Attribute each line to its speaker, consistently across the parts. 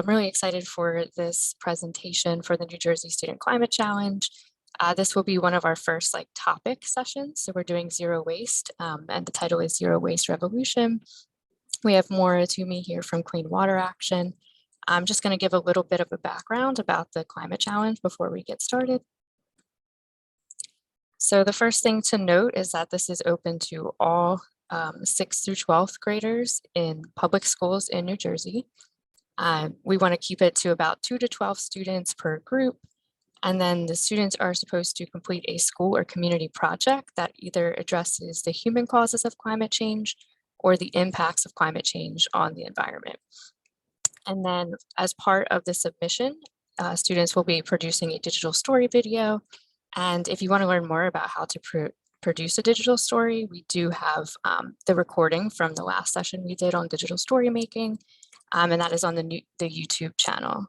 Speaker 1: I'm really excited for this presentation for the New Jersey Student Climate Challenge. This will be one of our first topic sessions. So we're doing zero waste, and the title is Zero Waste Revolution. We have Maura Toomey here from Clean Water Action. I'm just going to give a little bit of a background about the climate challenge before we get started. So the first thing to note is that this is open to all 6th through 12th graders in public schools in New Jersey. We want to keep it to about 2 to 12 students per group. And then the students are supposed to complete a school or community project that either addresses the human causes of climate change or the impacts of climate change on the environment. And then as part of the submission, students will be producing a digital story video. And if you want to learn more about how to produce a digital story, we do have the recording from the last session we did on digital story making. And that is on the YouTube channel.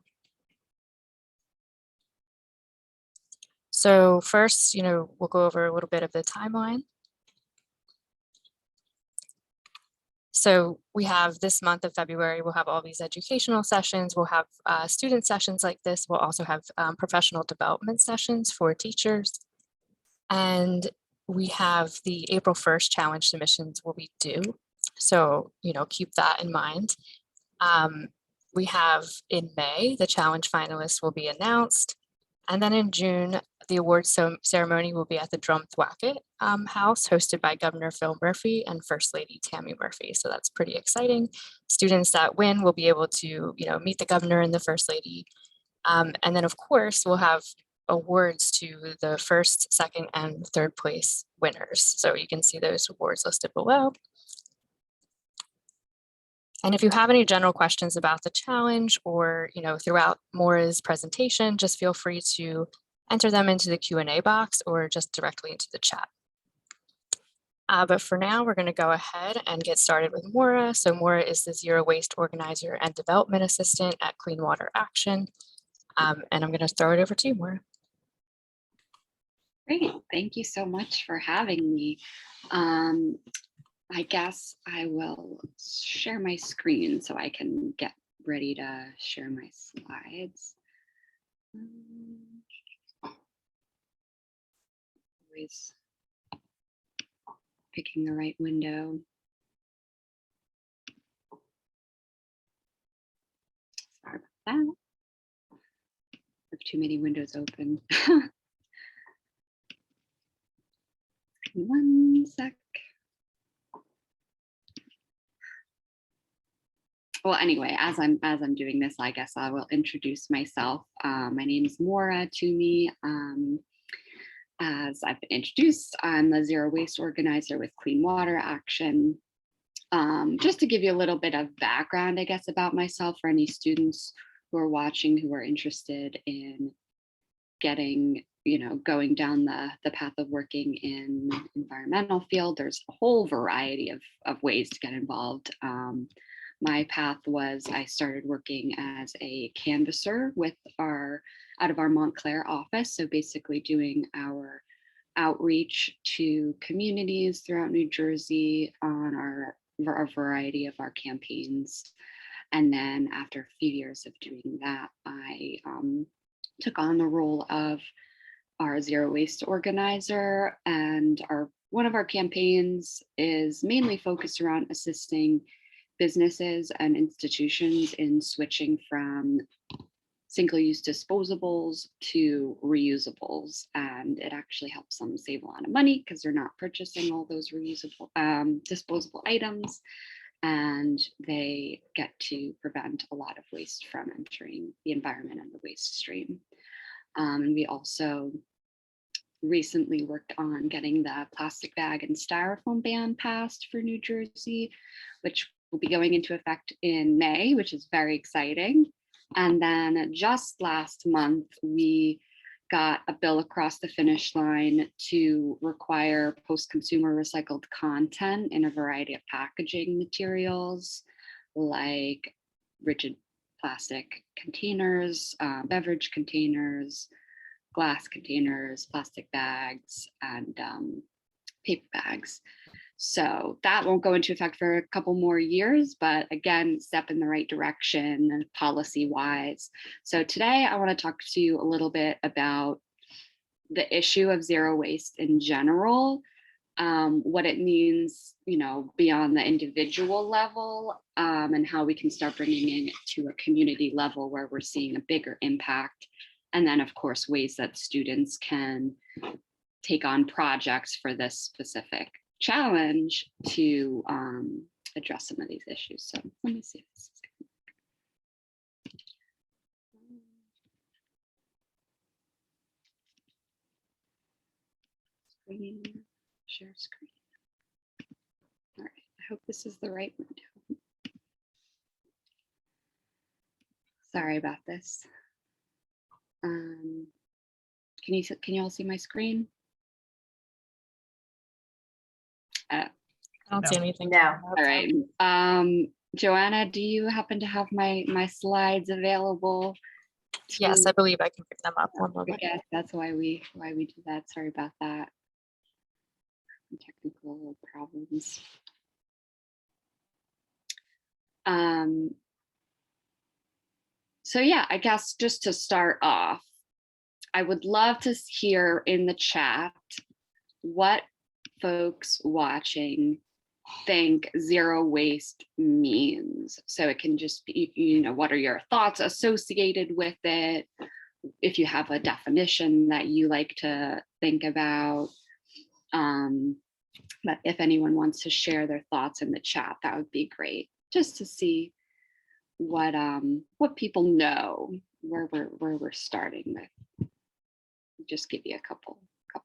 Speaker 1: So first, we'll go over a little bit of the timeline. So we have this month of February, we'll have all these educational sessions. We'll have student sessions like this. We'll also have professional development sessions for teachers. And we have the April 1st challenge submissions will be due. So, keep that in mind. We have in May, the challenge finalists will be announced. And then in June, the awards ceremony will be at the Drum Thwacket House, hosted by Governor Phil Murphy and First Lady Tammy Murphy. So that's pretty exciting. Students that win will be able to, meet the governor and the First Lady. And then, of course, we'll have awards to the first, second, and third place winners. So you can see those awards listed below. And if you have any general questions about the challenge or, throughout Maura's presentation, just feel free to enter them into the Q&A box or just directly into the chat. But for now, we're going to go ahead and get started with Maura. So Maura is the Zero Waste Organizer and Development Assistant at Clean Water Action. And I'm going to throw it over to you, Maura.
Speaker 2: Great. Thank you so much for having me. I guess I will share my screen so I can get ready to share my slides. Always picking the right window. Sorry about that. I have too many windows open. One sec. Well, anyway, as I'm doing this, I guess I will introduce myself. My name is Maura Toomey. As I've been introduced, I'm the Zero Waste Organizer with Clean Water Action. Just to give you a little bit of background, I guess, about myself for any students who are watching who are interested in getting, going down the path of working in environmental field. There's a whole variety of ways to get involved. My path was I started working as a canvasser out of our Montclair office. So basically doing our outreach to communities throughout New Jersey on our variety of our campaigns. And then after a few years of doing that, I took on the role of our Zero Waste Organizer. And one of our campaigns is mainly focused around assisting businesses and institutions in switching from single-use disposables to reusables. And it actually helps them save a lot of money because they're not purchasing all those reusable disposable items. And they get to prevent a lot of waste from entering the environment and the waste stream. And we also recently worked on getting the plastic bag and styrofoam ban passed for New Jersey, which will be going into effect in May, which is very exciting. And then just last month, we got a bill across the finish line to require post-consumer recycled content in a variety of packaging materials, like rigid plastic containers, beverage containers, glass containers, plastic bags, and paper bags. So that won't go into effect for a couple more years, but again, step in the right direction policy wise. So today I want to talk to you a little bit about the issue of zero waste in general, what it means, beyond the individual level, and how we can start bringing it to a community level where we're seeing a bigger impact. And then, of course, ways that students can take on projects for this specific challenge to address some of these issues. So let me see if this is screen, share screen. All right, I hope this is the right window. Sorry about this. Can you all see my screen?
Speaker 1: I don't see anything.
Speaker 3: No.
Speaker 2: All right. Joanna, do you happen to have my slides available?
Speaker 1: Yes, I believe I can pick them up. One moment.
Speaker 2: Yes, that's why we do that. Sorry about that. Technical problems. So yeah, I guess just to start off, I would love to hear in the chat what folks watching think zero waste means. So it can just be, what are your thoughts associated with it? If you have a definition that you like to think about. But if anyone wants to share their thoughts in the chat, that would be great, just to see what people know, where we're starting with. Just give you a couple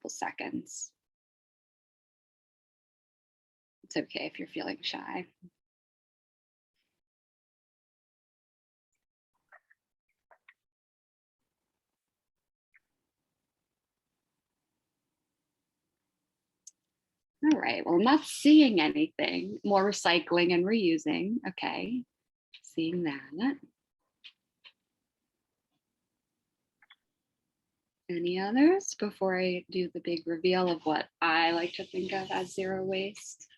Speaker 2: seconds. It's okay if you're feeling shy. All right, well, I'm not seeing anything. More recycling and reusing. Okay, seeing that. Any others before I do the big reveal of what I like to think of as zero waste?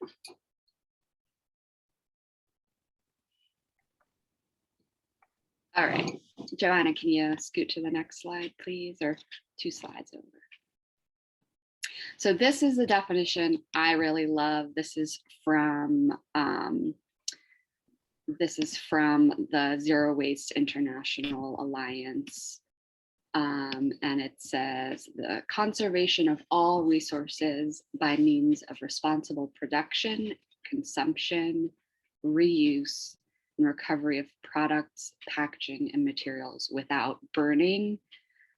Speaker 2: All right, Joanna, can you scoot to the next slide, please, or 2 slides over? So this is the definition I really love. This is from the Zero Waste International Alliance. And it says the conservation of all resources by means of responsible production, consumption, reuse, and recovery of products, packaging, and materials without burning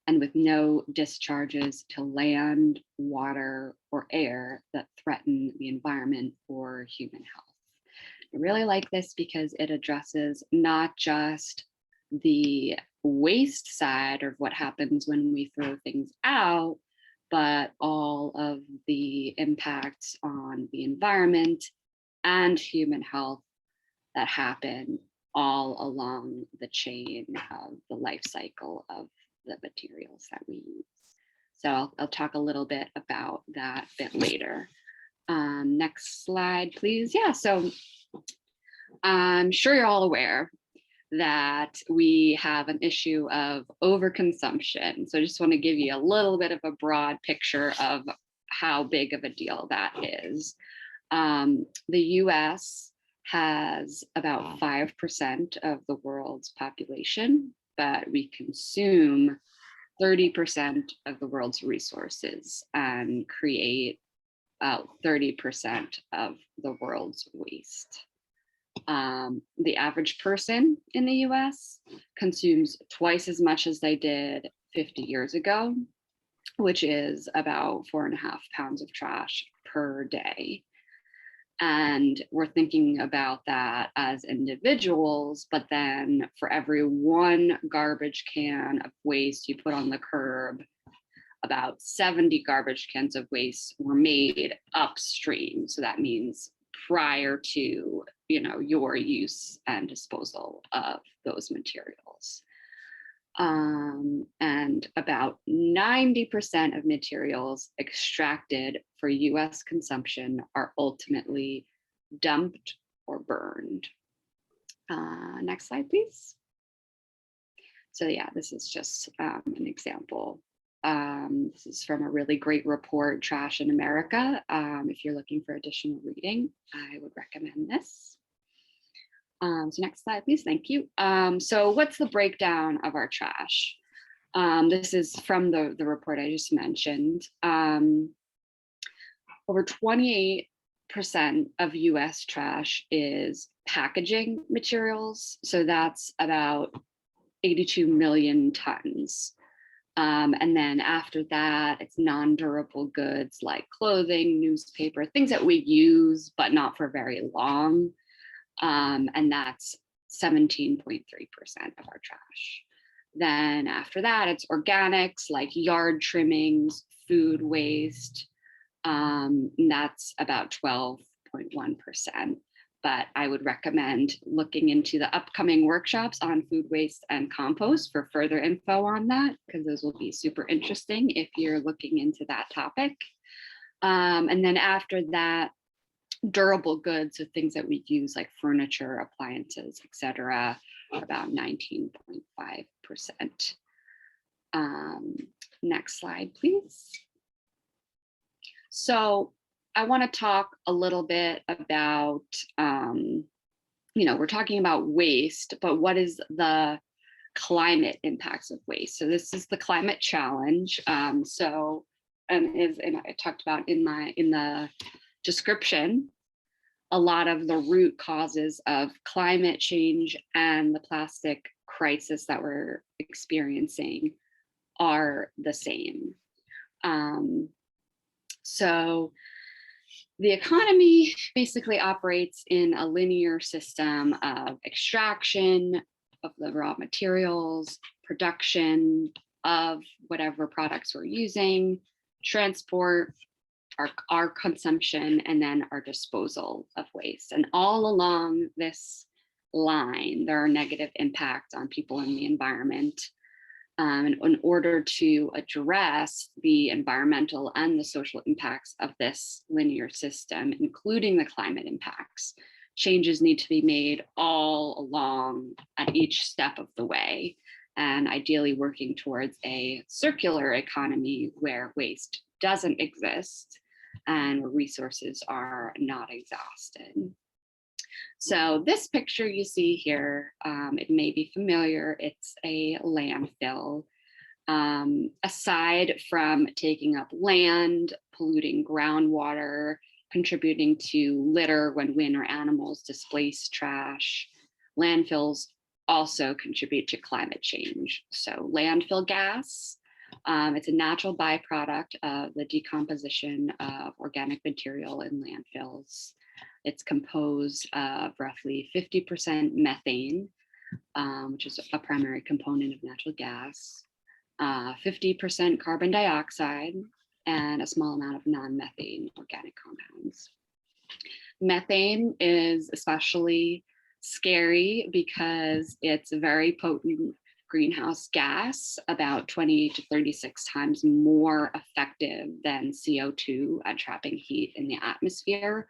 Speaker 2: and with no discharges to land, water, or air that threaten the environment or human health. I really like this because it addresses not just the waste side of what happens when we throw things out, but all of the impacts on the environment and human health that happen all along the chain of the life cycle of the materials that we use. So I'll talk a little bit about that a bit later. Next slide, please. Yeah, so I'm sure you're all aware that we have an issue of overconsumption. So I just want to give you a little bit of a broad picture of how big of a deal that is. The US has about 5% of the world's population, but we consume 30% of the world's resources and create about 30% of the world's waste. The average person in the US consumes twice as much as they did 50 years ago, which is about 4.5 pounds of trash per day. And we're thinking about that as individuals, but then for every 1 garbage can of waste you put on the curb, about 70 garbage cans of waste were made upstream. So that means prior to, your use and disposal of those materials. And about 90% of materials extracted for US consumption are ultimately dumped or burned. Next slide, please. So yeah, this is just an example. This is from a really great report, Trash in America. If you're looking for additional reading, I would recommend this. So next slide, please. Thank you. So what's the breakdown of our trash? This is from the report I just mentioned. Over 28% of US trash is packaging materials. So that's about 82 million tons. And then after that, it's non-durable goods like clothing, newspaper, things that we use, but not for very long. And that's 17.3% of our trash. Then after that, it's organics like yard trimmings, food waste. And that's about 12.1%. But I would recommend looking into the upcoming workshops on food waste and compost for further info on that, because those will be super interesting if you're looking into that topic. And then after that, durable goods, so things that we use like furniture, appliances, etc., about 19.5%. Next slide, please. So I want to talk a little bit about, we're talking about waste, but what is the climate impacts of waste? So this is the climate challenge. And I talked about in the description, a lot of the root causes of climate change and the plastic crisis that we're experiencing are the same. So the economy basically operates in a linear system of extraction of the raw materials, production of whatever products we're using, transport, our consumption, and then our disposal of waste. And all along this line, there are negative impacts on people and the environment. And in order to address the environmental and the social impacts of this linear system, including the climate impacts, changes need to be made all along at each step of the way, and ideally working towards a circular economy where waste doesn't exist and where resources are not exhausted. So this picture you see here, it may be familiar, it's a landfill. Aside from taking up land, polluting groundwater, contributing to litter when wind or animals displace trash, landfills also contribute to climate change. So landfill gas, it's a natural byproduct of the decomposition of organic material in landfills. It's composed of roughly 50% methane, which is a primary component of natural gas, 50% carbon dioxide, and a small amount of non-methane organic compounds. Methane is especially scary because it's a very potent greenhouse gas, about 20 to 36 times more effective than CO2 at trapping heat in the atmosphere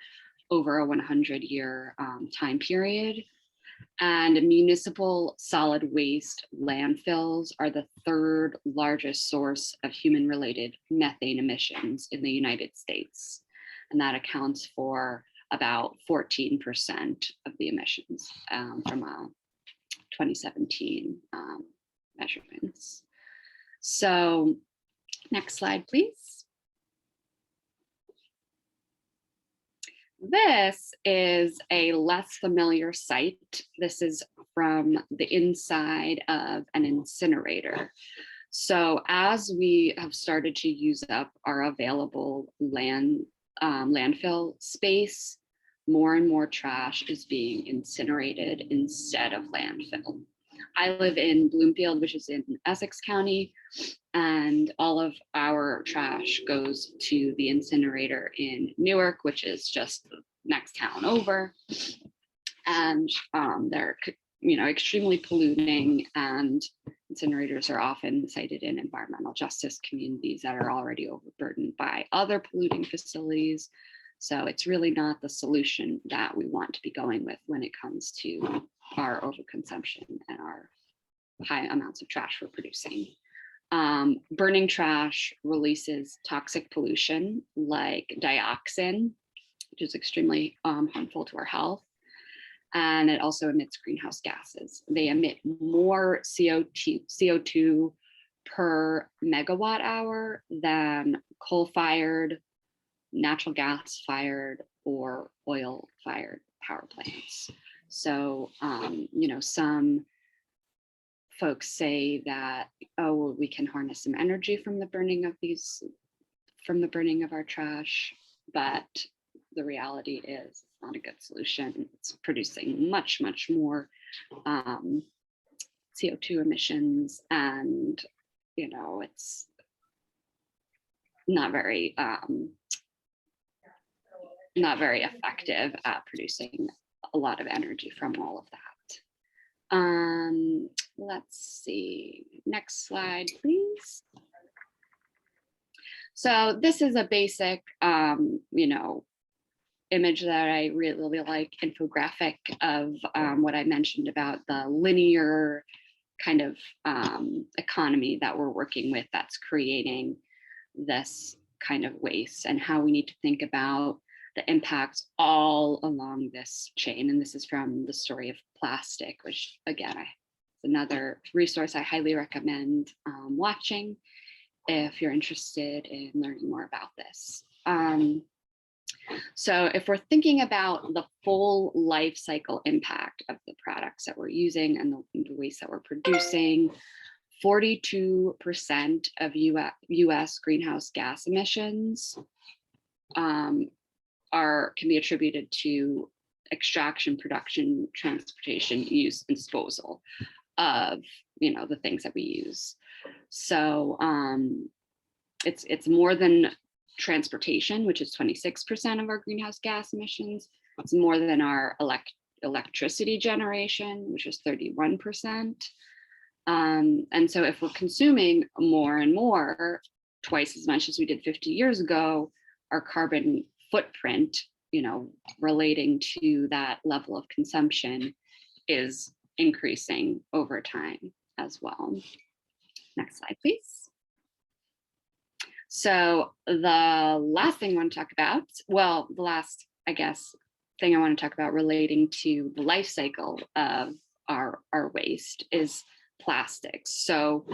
Speaker 2: over a 100-year time period. And municipal solid waste landfills are the third largest source of human-related methane emissions in the United States. And that accounts for about 14% of the emissions from 2017 measurements. So next slide, please. This is a less familiar site. This is from the inside of an incinerator. So as we have started to use up our available landfill space, more and more trash is being incinerated instead of landfill. I live in Bloomfield, which is in Essex County, and all of our trash goes to the incinerator in Newark, which is just the next town over. And they're, extremely polluting and Incinerators are often cited in environmental justice communities that are already overburdened by other polluting facilities. So it's really not the solution that we want to be going with when it comes to our overconsumption and our high amounts of trash we're producing. Burning trash releases toxic pollution like dioxin, which is extremely harmful to our health. And it also emits greenhouse gases. They emit more CO2 per megawatt hour than coal-fired, natural gas-fired, or oil-fired power plants. So, some folks say that, oh, well, we can harness some energy from the burning of our trash, but the reality is it's not a good solution. It's producing much, much more CO2 emissions, and it's not very effective at producing a lot of energy from all of that. Let's see, next slide, please. So this is a basic, image that I really like, infographic of what I mentioned about the linear kind of economy that we're working with that's creating this kind of waste, and how we need to think about the impacts all along this chain. And this is from The Story of Plastic, which again, is another resource I highly recommend watching if you're interested in learning more about this. So if we're thinking about the full life cycle impact of the products that we're using and the waste that we're producing, 42% of US greenhouse gas emissions can be attributed to extraction, production, transportation, use, and disposal of the things that we use. So it's more than transportation, which is 26% of our greenhouse gas emissions. It's more than our electricity generation, which is 31%. And so if we're consuming more and more, twice as much as we did 50 years ago, our carbon footprint, relating to that level of consumption is increasing over time as well. Next slide, please. So the last thing I want to talk about, well, the last, thing I want to talk about relating to the life cycle of our waste is plastics. So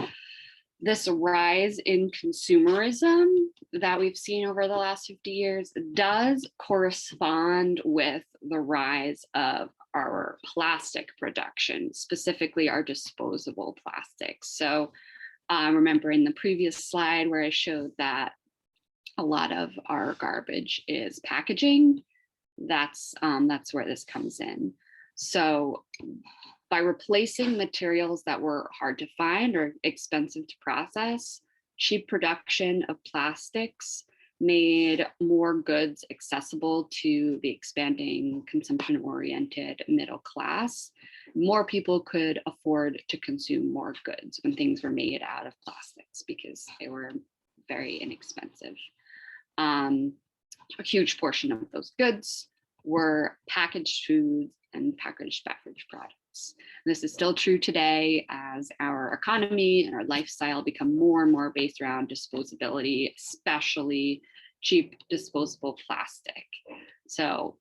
Speaker 2: this rise in consumerism that we've seen over the last 50 years does correspond with the rise of our plastic production, specifically our disposable plastics. So remember in the previous slide where I showed that a lot of our garbage is packaging, that's where this comes in. So by replacing materials that were hard to find or expensive to process, cheap production of plastics made more goods accessible to the expanding consumption-oriented middle class. More people could afford to consume more goods when things were made out of plastics because they were very inexpensive. A huge portion of those goods were packaged foods and packaged beverage products. This is still true today as our economy and our lifestyle become more and more based around disposability, especially cheap disposable plastic. So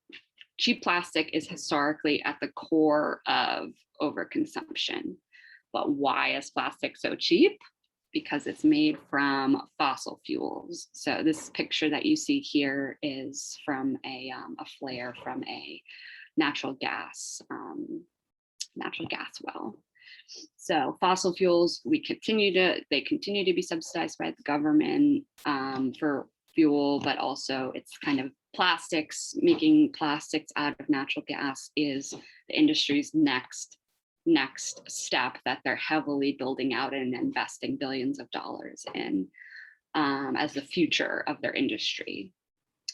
Speaker 2: cheap plastic is historically at the core of overconsumption. But why is plastic so cheap? Because it's made from fossil fuels. So this picture that you see here is from a flare from a natural gas well. So fossil fuels, they continue to be subsidized by the government for fuel, but also it's kind of plastics. Making plastics out of natural gas is the industry's next step that they're heavily building out and investing billions of dollars in as the future of their industry.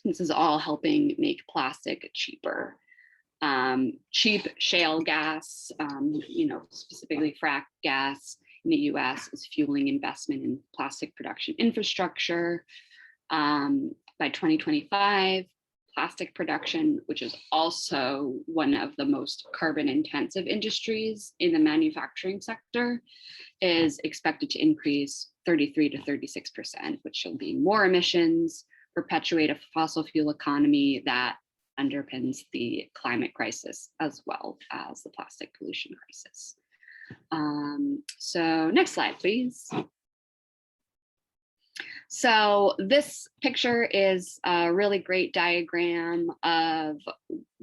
Speaker 2: This is all helping make plastic cheaper. Cheap shale gas, specifically frack gas, in the US is fueling investment in plastic production infrastructure. By 2025, plastic production, which is also one of the most carbon intensive industries in the manufacturing sector, is expected to increase 33 to 36%, which will be more emissions, perpetuate a fossil fuel economy that underpins the climate crisis as well as the plastic pollution crisis. So next slide, please. So this picture is a really great diagram of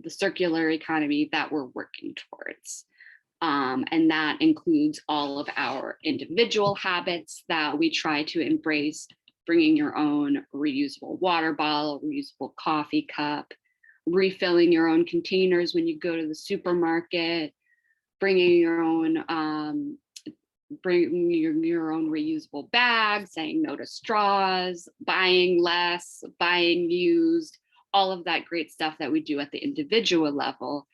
Speaker 2: the circular economy that we're working towards. And that includes all of our individual habits that we try to embrace, bringing your own reusable water bottle, reusable coffee cup, refilling your own containers when you go to the supermarket, bringing your own reusable bags, saying no to straws, buying less, buying used, all of that great stuff that we do at the individual level.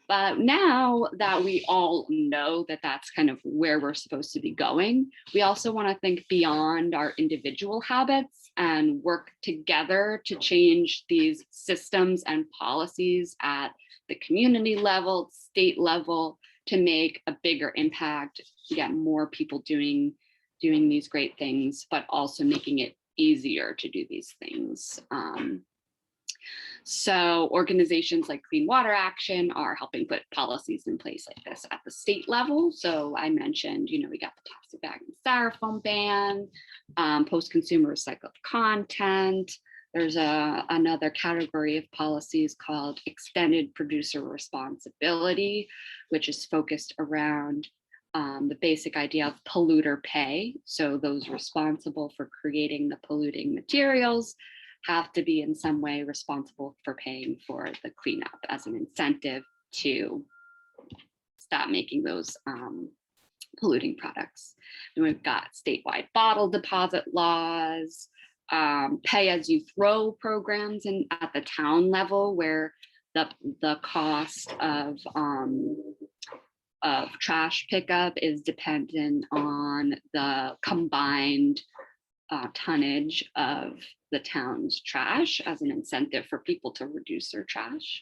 Speaker 2: But now that we all know that that's kind of where we're supposed to be going, we also want to think beyond our individual habits and work together to change these systems and policies at the community level, state level, to make a bigger impact, get more people doing these great things, but also making it easier to do these things. So organizations like Clean Water Action are helping put policies in place like this at the state level. So I mentioned, we got the plastic bag and styrofoam ban, post-consumer recycled content. There's another category of policies called extended producer responsibility, which is focused around the basic idea of polluter pay. So those responsible for creating the polluting materials have to be in some way responsible for paying for the cleanup as an incentive to stop making those polluting products. And we've got statewide bottle deposit laws, pay as you throw programs at the town level, where the cost of trash pickup is dependent on the combined tonnage of the town's trash as an incentive for people to reduce their trash.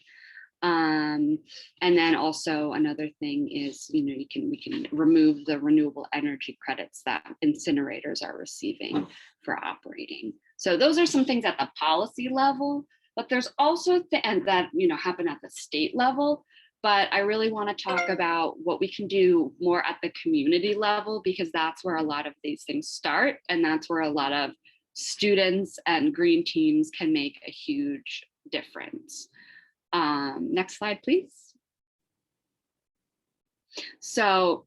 Speaker 2: And then also another thing is, we can remove the renewable energy credits that incinerators are receiving for operating. So those are some things at the policy level, but there's also that happen at the state level. But I really want to talk about what we can do more at the community level, because that's where a lot of these things start. And that's where a lot of students and green teams can make a huge difference. Next slide, please. So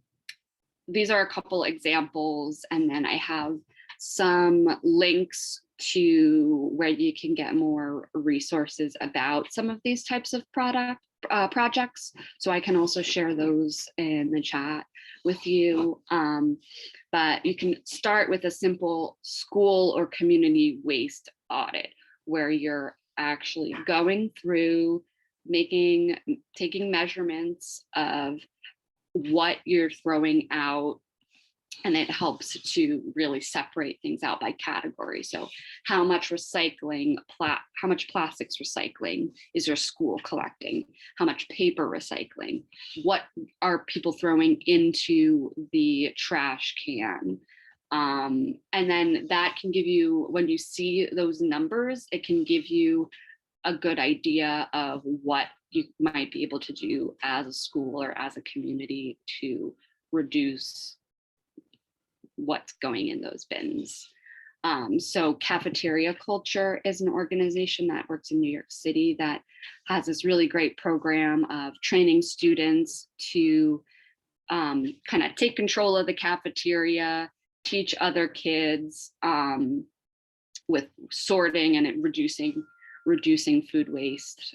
Speaker 2: these are a couple examples, and then I have some links to where you can get more resources about some of these types of projects. So I can also share those in the chat with you. But you can start with a simple school or community waste audit, where you're actually going through taking measurements of what you're throwing out, and it helps to really separate things out by category. So how much how much plastics recycling is your school collecting? How much paper recycling? What are people throwing into the trash can? And then that can give you, when you see those numbers, it can give you a good idea of what you might be able to do as a school or as a community to reduce what's going in those bins. So Cafeteria Culture is an organization that works in New York City that has this really great program of training students to kind of take control of the cafeteria, teach other kids with sorting and reducing food waste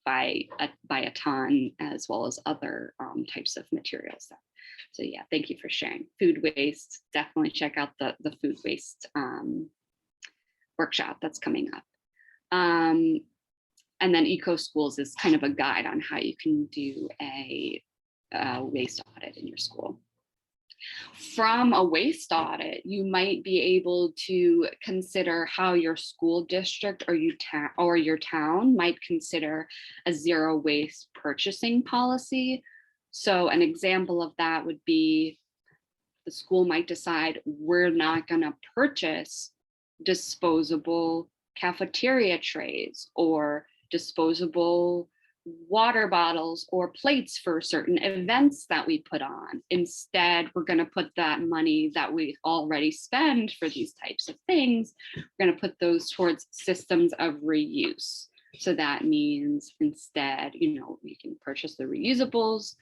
Speaker 2: by a ton, as well as other types of materials. So yeah, thank you for sharing. Food waste, definitely check out the food waste workshop that's coming up. And then Eco Schools is kind of a guide on how you can do a waste audit in your school. From a waste audit, you might be able to consider how your school district or your town might consider a zero waste purchasing policy. So an example of that would be the school might decide we're not going to purchase disposable cafeteria trays or disposable water bottles or plates for certain events that we put on. Instead, we're going to put that money that we already spend for these types of things, we're going to put those towards systems of reuse. So that means instead, you can purchase the reusables.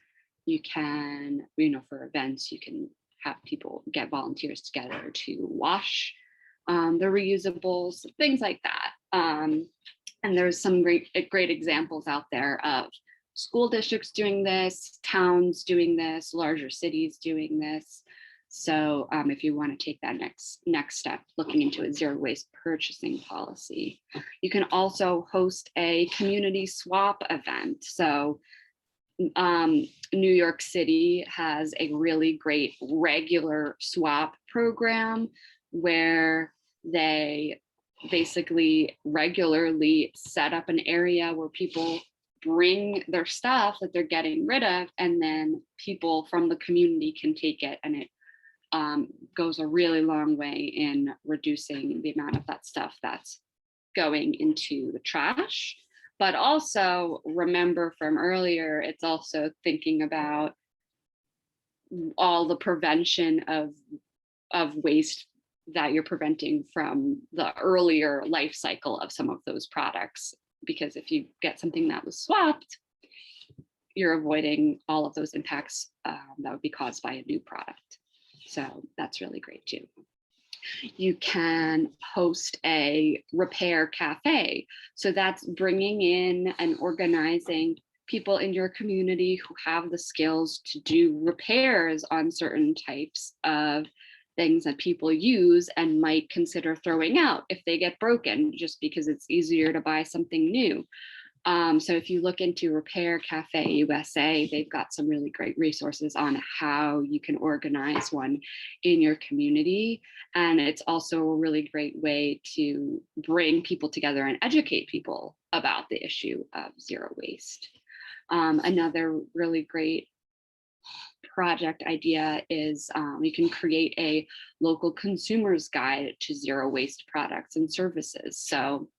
Speaker 2: You can, for events, you can have people get volunteers together to wash the reusables, things like that. And there's some great examples out there of school districts doing this, towns doing this, larger cities doing this. So if you want to take that next step, looking into a zero waste purchasing policy, you can also host a community swap event. So New York City has a really great regular swap program where they basically regularly set up an area where people bring their stuff that they're getting rid of, and then people from the community can take it, and it goes a really long way in reducing the amount of that stuff that's going into the trash. But also remember from earlier, it's also thinking about all the prevention of waste that you're preventing from the earlier life cycle of some of those products. Because if you get something that was swapped, you're avoiding all of those impacts that would be caused by a new product. So that's really great too. You can host a repair cafe. So that's bringing in and organizing people in your community who have the skills to do repairs on certain types of things that people use and might consider throwing out if they get broken, just because it's easier to buy something new. So if you look into Repair Cafe USA, they've got some really great resources on how you can organize one in your community. And it's also a really great way to bring people together and educate people about the issue of zero waste. Another really great project idea is you can create a local consumer's guide to zero waste products and services. So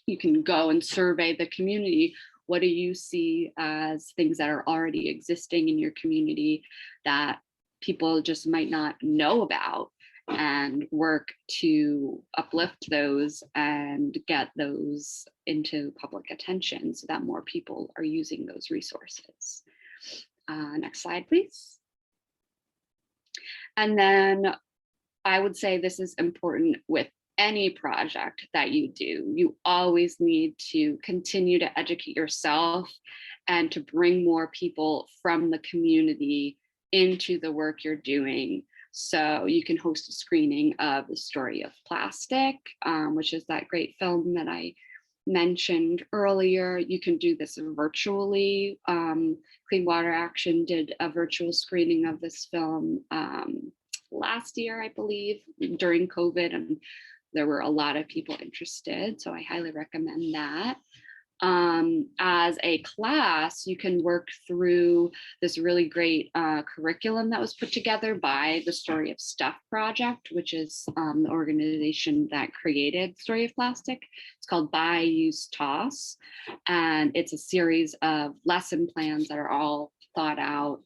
Speaker 2: you can go and survey the community. What do you see as things that are already existing in your community that people just might not know about, and work to uplift those and get those into public attention so that more people are using those resources. Next slide, please. And then I would say this is important with any project that you do. You always need to continue to educate yourself and to bring more people from the community into the work you're doing. So you can host a screening of The Story of Plastic, which is that great film that I mentioned earlier. You can do this virtually. Clean Water Action did a virtual screening of this film last year, I believe, during COVID, and there were a lot of people interested, so I highly recommend that. As a class, you can work through this really great curriculum that was put together by the Story of Stuff Project, which is the organization that created Story of Plastic. It's called Buy, Use, Toss, and it's a series of lesson plans that are all thought out,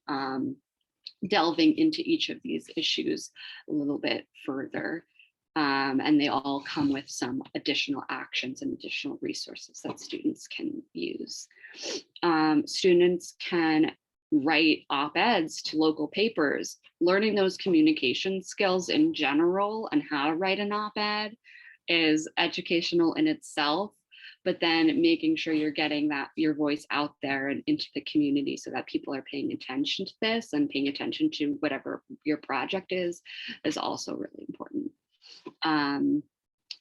Speaker 2: delving into each of these issues a little bit further. And they all come with some additional actions and additional resources that students can use. Students can write op-eds to local papers. Learning those communication skills in general and how to write an op-ed is educational in itself, but then making sure you're getting your voice out there and into the community so that people are paying attention to this and paying attention to whatever your project is also really important.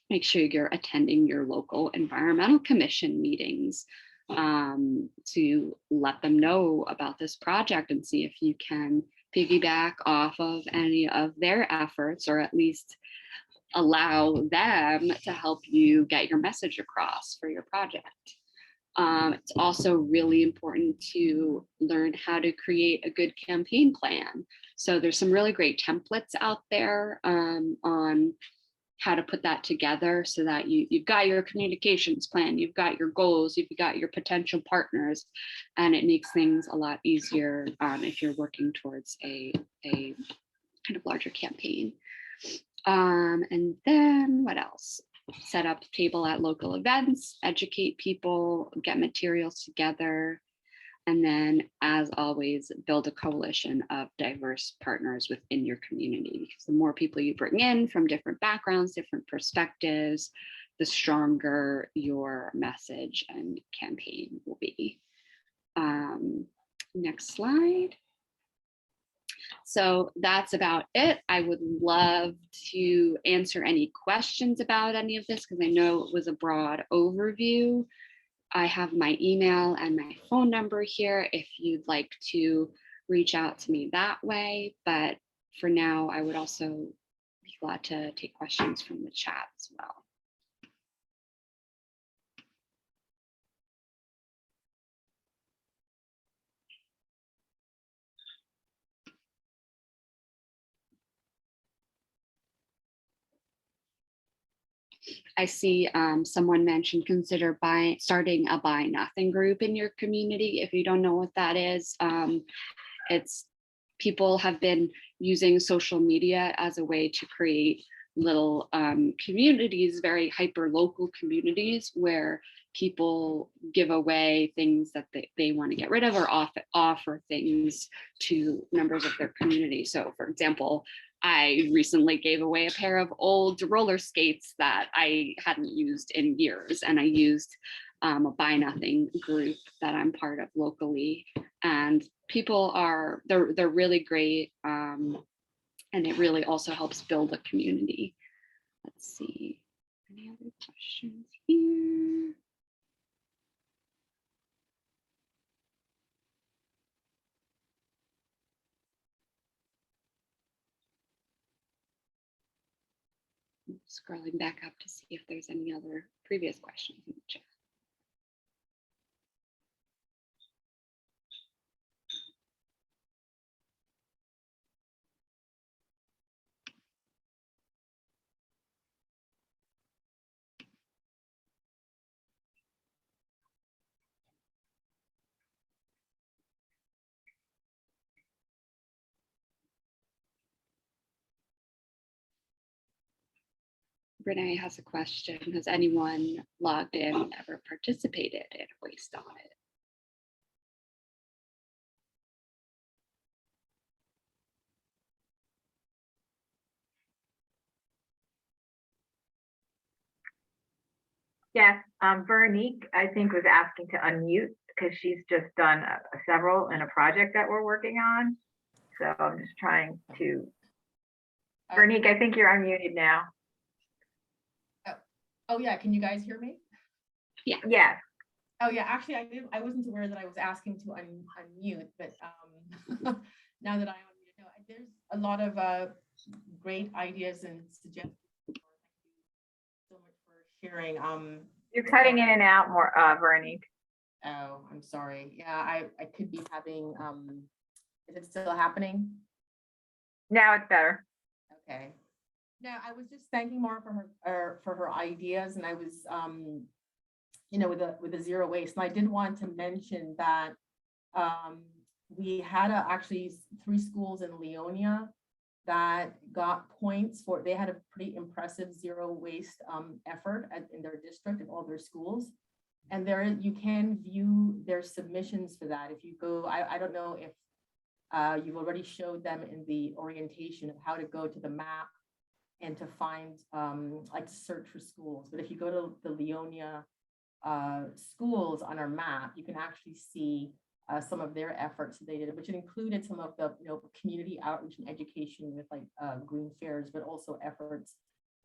Speaker 2: Make sure you're attending your local environmental commission meetings to let them know about this project and see if you can piggyback off of any of their efforts, or at least allow them to help you get your message across for your project. It's also really important to learn how to create a good campaign plan. So there's some really great templates out there on how to put that together, so that you've got your communications plan, you've got your goals, you've got your potential partners, and it makes things a lot easier if you're working towards a kind of larger campaign. And then what else? Set up a table at local events, educate people, get materials together, and then, as always, build a coalition of diverse partners within your community. Because the more people you bring in from different backgrounds, different perspectives, the stronger your message and campaign will be. Next slide. So that's about it. I would love to answer any questions about any of this, because I know it was a broad overview. I have my email and my phone number here if you'd like to reach out to me that way. But for now, I would also be glad to take questions from the chat as well. I see someone mentioned consider starting a buy nothing group in your community. If you don't know what that is, it's people have been using social media as a way to create little communities, very hyper local communities, where people give away things that they want to get rid of, or offer things to members of their community. So for example, I recently gave away a pair of old roller skates that I hadn't used in years, and I used a buy nothing group that I'm part of locally, and people they're really great, and it really also helps build a community. Let's see, any other questions here? Scrolling back up to see if there's any other previous questions in the chat. Renee has a question. Has anyone logged in ever participated in a waste audit?
Speaker 3: Yes, Veronique, I think, was asking to unmute because she's just done several in a project that we're working on. So I'm just trying to. Veronique, I think you're unmuted now.
Speaker 4: Oh yeah, can you guys hear me?
Speaker 2: Yeah.
Speaker 3: Yes.
Speaker 4: Oh yeah, actually I wasn't aware that I was asking to unmute, but now that I unmute, no, there's a lot of great ideas and suggestions. Thank you so much for sharing.
Speaker 3: You're cutting in and out more, Veronique.
Speaker 4: Oh, I'm sorry. Yeah, I could be having is it still happening?
Speaker 3: Now it's better.
Speaker 4: Okay. No, I was just thanking Mara for her ideas, and I was you know, with the zero waste. And I did want to mention that we had actually 3 schools in Leonia that got points for, they had a pretty impressive zero waste effort in their district and all their schools. And there you can view their submissions for that. If you go, I don't know if you've already showed them in the orientation of how to go to the map and to find, like to search for schools. But if you go to the Leonia schools on our map, you can actually see some of their efforts that they did, which included some of the community outreach and education with like green fairs, but also efforts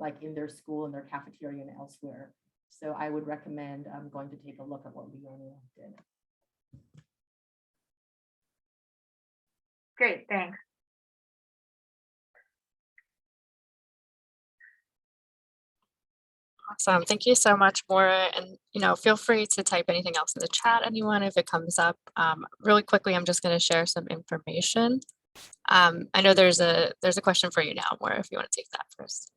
Speaker 4: like in their school and their cafeteria and elsewhere. So I would recommend going to take a look at what Leonia did.
Speaker 3: Great, thanks.
Speaker 1: Awesome. Thank you so much, Maura. And, feel free to type anything else in the chat, anyone, if it comes up. Really quickly, I'm just going to share some information. I know there's a question for you now, Maura, if you want to take that first.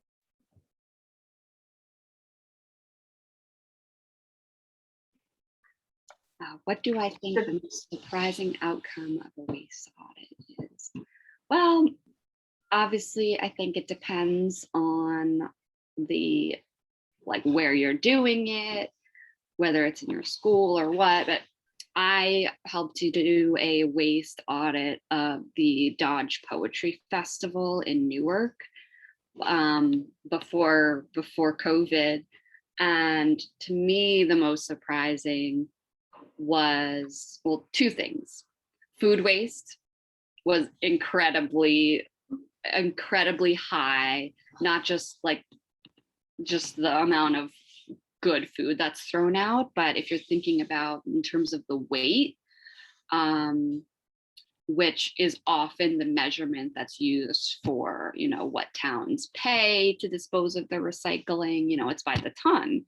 Speaker 2: What do I think the most surprising outcome of a waste audit is? Well, obviously, I think it depends on where you're doing it, whether it's in your school or what, but I helped to do a waste audit of the Dodge Poetry Festival in Newark before COVID. And to me, the most surprising was, well, two things. Food waste was incredibly high, not just the amount of good food that's thrown out, but if you're thinking about in terms of the weight, which is often the measurement that's used for, what towns pay to dispose of their recycling, it's by the ton.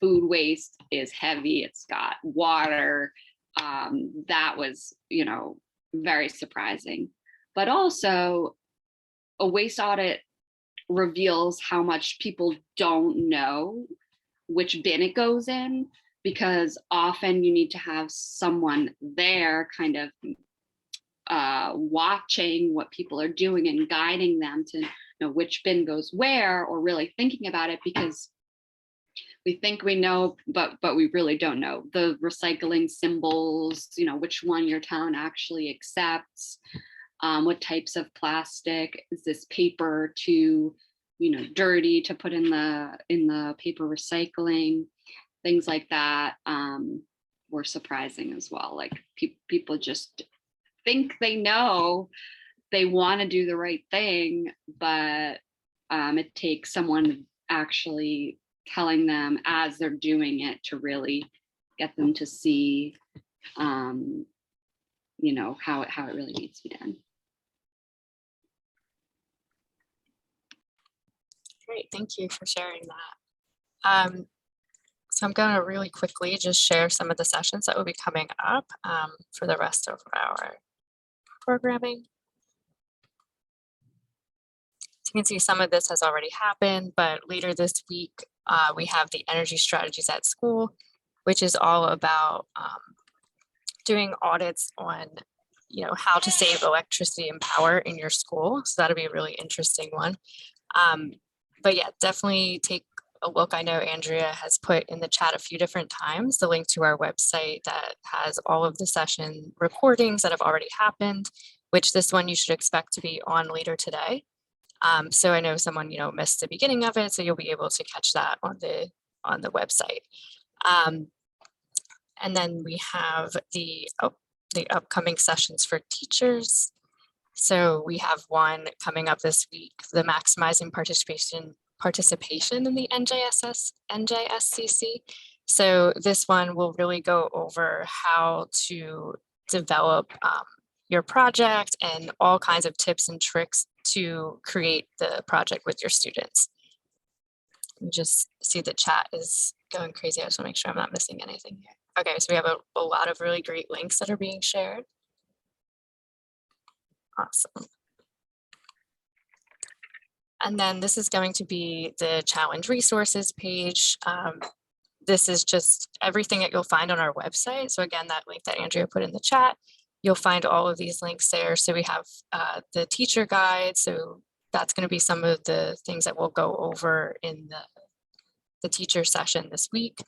Speaker 2: Food waste is heavy, it's got water. That was, very surprising. But also, a waste audit reveals how much people don't know which bin it goes in, because often you need to have someone there kind of watching what people are doing and guiding them to know which bin goes where, or really thinking about it, because we think we know, but we really don't know the recycling symbols, which one your town actually accepts, what types of plastic, is this paper too dirty to put in the paper recycling, things like that were surprising as well. Like people just think they know, they want to do the right thing, but it takes someone actually telling them as they're doing it to really get them to see how it really needs to be done.
Speaker 1: Great, thank you for sharing that. So I'm going to really quickly just share some of the sessions that will be coming up for the rest of our programming. So you can see some of this has already happened, but later this week, we have the energy strategies at school, which is all about doing audits on how to save electricity and power in your school. So that'll be a really interesting one. But yeah, definitely take a look. I know Andrea has put in the chat a few different times the link to our website that has all of the session recordings that have already happened, which this one you should expect to be on later today. So I know someone missed the beginning of it, so you'll be able to catch that on the website. And then we have the upcoming sessions for teachers. So we have one coming up this week, the maximizing participation in the NJSCC. So this one will really go over how to develop your project and all kinds of tips and tricks to create the project with your students. You just see the chat is going crazy. I just want to make sure I'm not missing anything here. Okay, so we have a lot of really great links that are being shared. Awesome. And then this is going to be the challenge resources page. This is just everything that you'll find on our website. So again, that link that Andrea put in the chat, you'll find all of these links there. So we have the teacher guide. So that's going to be some of the things that we'll go over in the teacher session this week.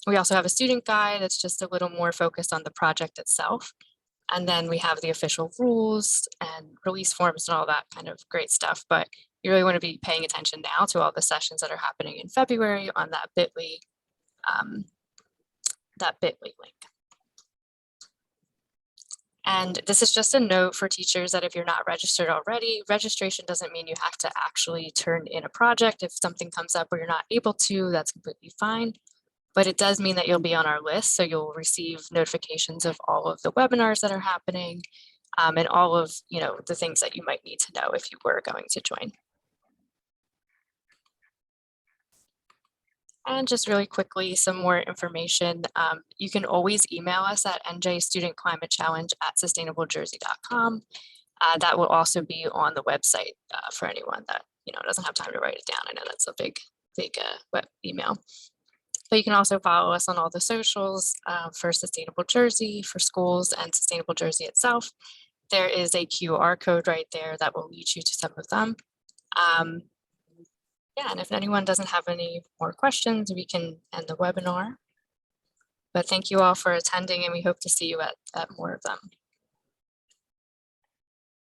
Speaker 1: We also have a student guide that's just a little more focused on the project itself. And then we have the official rules and release forms and all that kind of great stuff. But you really want to be paying attention now to all the sessions that are happening in February on that bit.ly link. And this is just a note for teachers that if you're not registered already, registration doesn't mean you have to actually turn in a project. If something comes up where you're not able to, that's completely fine. But it does mean that you'll be on our list. So you'll receive notifications of all of the webinars that are happening and all of the things that you might need to know if you were going to join. And just really quickly, some more information. You can always email us at njstudentclimatechallenge@sustainablejersey.com. That will also be on the website for anyone that doesn't have time to write it down. I know that's a big web email. But you can also follow us on all the socials for Sustainable Jersey, for schools, and Sustainable Jersey itself. There is a QR code right there that will lead you to some of them. Yeah, and if anyone doesn't have any more questions, we can end the webinar. But thank you all for attending, and we hope to see you at more of them.